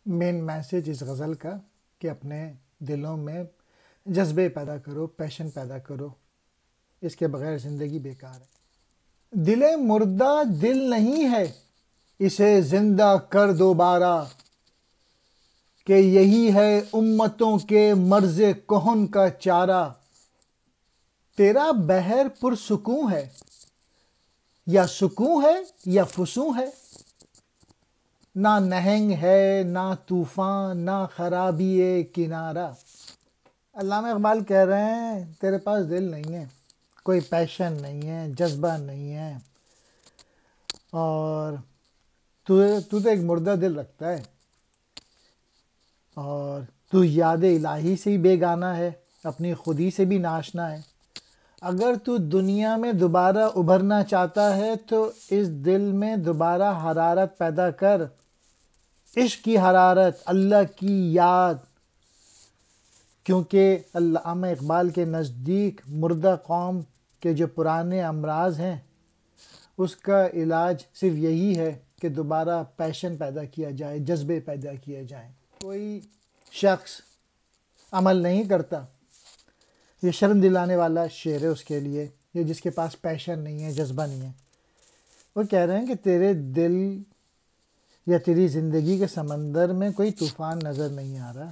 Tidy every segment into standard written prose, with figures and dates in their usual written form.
Main message اس غزل کا کہ اپنے دلوں میں جذبے پیدا کرو، پیشن پیدا کرو، اس کے بغیر زندگی بیکار ہے۔ دل مردہ دل نہیں ہے، اسے زندہ کر دوبارہ، کہ یہی ہے امتوں کے مرض کہن کا چارہ۔ تیرا بحر پرسکون ہے، یا سکون ہے یا فسوں ہے، نہ نہنگ ہے نہ طوفان نہ خرابی کنارہ۔ علامہ اقبال کہہ رہے ہیں تیرے پاس دل نہیں ہے، کوئی پیشن نہیں ہے، جذبہ نہیں ہے، اور تو ایک مردہ دل رکھتا ہے، اور تو یاد الہی سے ہی بے گانا ہے، اپنی خودی سے بھی ناشنا ہے۔ اگر تو دنیا میں دوبارہ ابھرنا چاہتا ہے تو اس دل میں دوبارہ حرارت پیدا کر، عشق کی حرارت، اللہ کی یاد، کیونکہ علامہ اقبال کے نزدیک مردہ قوم کے جو پرانے امراض ہیں اس کا علاج صرف یہی ہے کہ دوبارہ پیشن پیدا کیا جائے، جذبے پیدا کیے جائیں۔ کوئی شخص عمل نہیں کرتا، یہ شرم دلانے والا شعر ہے اس کے لیے، یہ جس کے پاس پیشن نہیں ہے، جذبہ نہیں ہے۔ وہ کہہ رہے ہیں کہ تیرے دل یا تیری زندگی کے سمندر میں کوئی طوفان نظر نہیں آ رہا،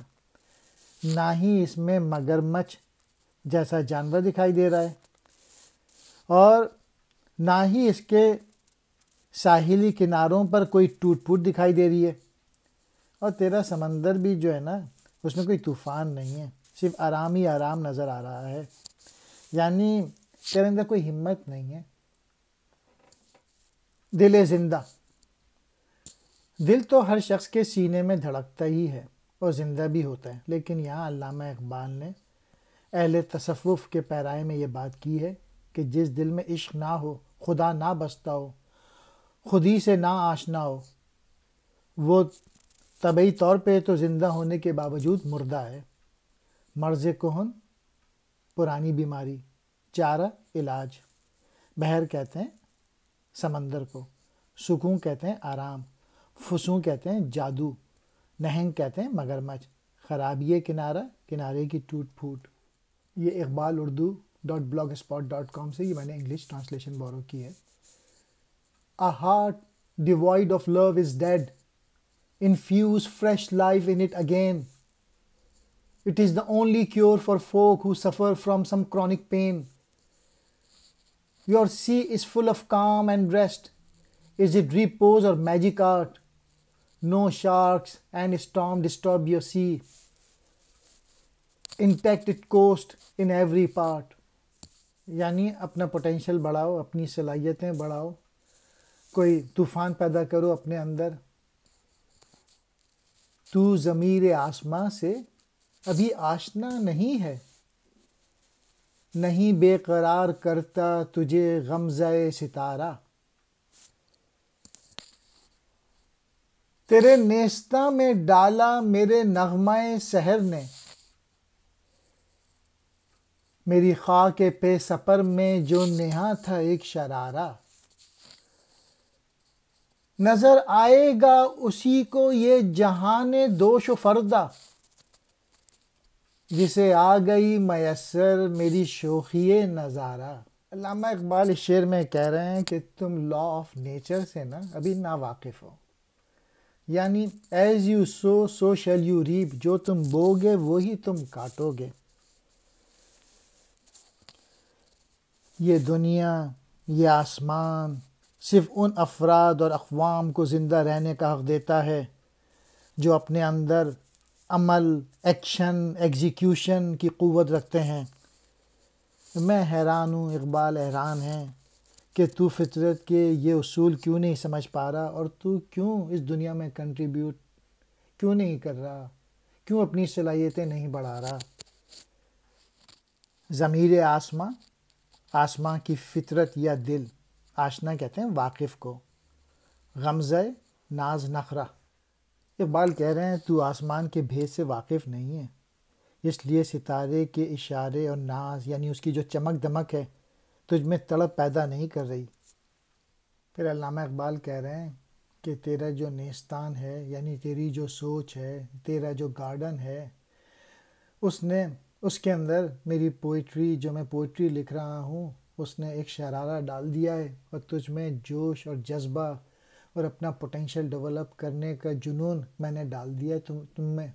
نہ ہی اس میں مگرمچھ جیسا جانور دکھائی دے رہا ہے، اور نہ ہی اس کے ساحلی کناروں پر کوئی ٹوٹ پھوٹ دکھائی دے رہی ہے، اور تیرا سمندر بھی جو ہے نا اس میں کوئی طوفان نہیں ہے، صرف آرام ہی آرام نظر آ رہا ہے، یعنی تیرے اندر کوئی ہمت نہیں ہے۔ دل زندہ، دل تو ہر شخص کے سینے میں دھڑکتا ہی ہے اور زندہ بھی ہوتا ہے، لیکن یہاں علامہ اقبال نے اہل تصوف کے پیرائے میں یہ بات کی ہے کہ جس دل میں عشق نہ ہو، خدا نہ بستا ہو، خودی سے نہ آشنا ہو، وہ طبعی طور پہ تو زندہ ہونے کے باوجود مردہ ہے۔ مرض کہن پرانی بیماری، چارہ علاج۔ بحر کہتے ہیں سمندر کو، سکون کہتے ہیں آرام، فسوں کہتے ہیں جادو، نہنگ کہتے ہیں مگرمچھ، خرابی کنارہ کنارے کی ٹوٹ پھوٹ۔ یہ iqbal.urdu.blogspot.com سے یہ میں نے انگلش ٹرانسلیشن بورو کی ہے۔ A heart devoid of love is dead. Infuse fresh life in it again. It is the only cure for folk who suffer from some chronic pain. Your sea is full of calm and rest. Is it repose or magic art? No sharks and storm disturb your sea. Intact it coast in every part. یعنی اپنا potential بڑھاؤ، اپنی صلاحیتیں بڑھاؤ، کوئی طوفان پیدا کرو اپنے اندر۔ تو ضمیر آسماں سے ابھی آشنا نہیں ہے، نہیں بے قرار کرتا تجھے غمزہ ستارہ۔ تیرے نیستاں میں ڈالا میرے نغمہ سحر نے، میری خاک پہ سپر میں جو نہاں تھا ایک شرارہ۔ نظر آئے گا اسی کو یہ جہان دوش و فردا، جسے آ گئی میسر میری شوخی نظارہ۔ علامہ اقبال اس شعر میں کہہ رہے ہیں کہ تم لا آف نیچر سے نا ابھی نا واقف ہو، یعنی as you sow shall you reap, جو تم بوگے وہی تم کاٹو گے۔ یہ دنیا، یہ آسمان صرف ان افراد اور اقوام کو زندہ رہنے کا حق دیتا ہے جو اپنے اندر عمل، ایکشن، ایگزیکیوشن کی قوت رکھتے ہیں۔ میں حیران ہوں، اقبال حیران ہیں کہ تو فطرت کے یہ اصول کیوں نہیں سمجھ پا رہا، اور تو کیوں اس دنیا میں کنٹریبیوٹ کیوں نہیں کر رہا، کیوں اپنی صلاحیتیں نہیں بڑھا رہا۔ ضمیر آسماں، آسماں کی فطرت یا دل، آشنا کہتے ہیں واقف کو، غمزہ ناز نخرہ۔ اقبال کہہ رہے ہیں تو آسمان کے بھید سے واقف نہیں ہے، اس لیے ستارے کے اشارے اور ناز یعنی اس کی جو چمک دمک ہے تجھ میں تڑپ پیدا نہیں کر رہی۔ پھر علامہ اقبال کہہ رہے ہیں کہ تیرا جو نیستان ہے، یعنی تیری جو سوچ ہے، تیرا جو گارڈن ہے، اس کے اندر میری پوئٹری، جو میں پوئٹری لکھ رہا ہوں، اس نے ایک شرارہ ڈال دیا ہے، اور تجھ میں جوش اور جذبہ اور اپنا پوٹینشیل ڈیولپ کرنے کا جنون میں نے ڈال دیا ہے تم میں.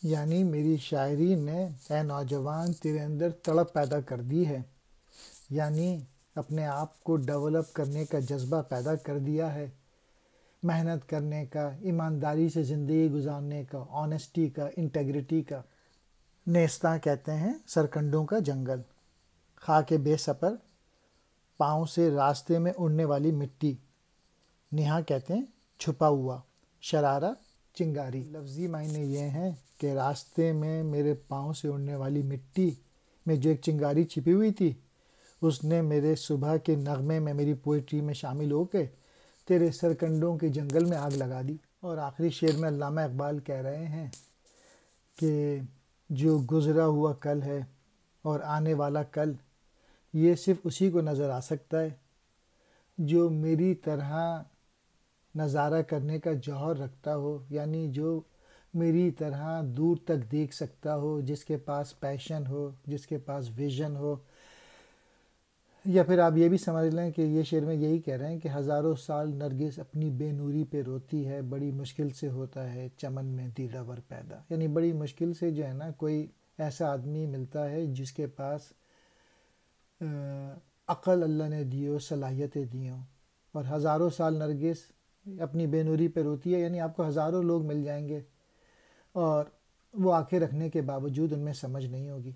یعنی میری شاعری نے اے نوجوان تیرے اندر تڑپ پیدا کر دی ہے، یعنی اپنے آپ کو ڈیولپ کرنے کا جذبہ پیدا کر دیا ہے، محنت کرنے کا، ایمانداری سے زندگی گزارنے کا، آنیسٹی کا، انٹیگریٹی کا. نیستاں کہتے ہیں سرکنڈوں کا جنگل، خاک بے سپر، پاؤں سے راستے میں اڑنے والی مٹی. نہا کہتے ہیں چھپا ہوا، شرارہ چنگاری. لفظی معنی یہ ہیں کہ راستے میں میرے پاؤں سے اڑنے والی مٹی میں جو ایک چنگاری چھپی ہوئی تھی، اس نے میرے صبح کے نغمے میں، میری پوئٹری میں شامل ہو کے تیرے سرکنڈوں کے جنگل میں آگ لگا دی. اور آخری شعر میں علامہ اقبال کہہ رہے ہیں کہ جو گزرا ہوا کل ہے اور آنے والا کل، یہ صرف اسی کو نظر آ سکتا ہے جو میری طرح نظارہ کرنے کا جوہر رکھتا ہو، یعنی جو میری طرح دور تک دیکھ سکتا ہو، جس کے پاس پیشن ہو، جس کے پاس ویژن ہو. یا پھر آپ یہ بھی سمجھ لیں کہ یہ شعر میں یہی کہہ رہے ہیں کہ ہزاروں سال نرگس اپنی بے نوری پہ روتی ہے، بڑی مشکل سے ہوتا ہے چمن میں دیدہ ور پیدا. یعنی بڑی مشکل سے جو ہے نا کوئی ایسا آدمی ملتا ہے جس کے پاس عقل اللہ نے دیو، صلاحیتیں دیوں. اور ہزاروں سال نرگس اپنی بے نوری پہ روتی ہے، یعنی آپ کو ہزاروں لوگ مل جائیں گے اور وہ آنکھیں رکھنے کے باوجود ان میں سمجھ نہیں ہوگی.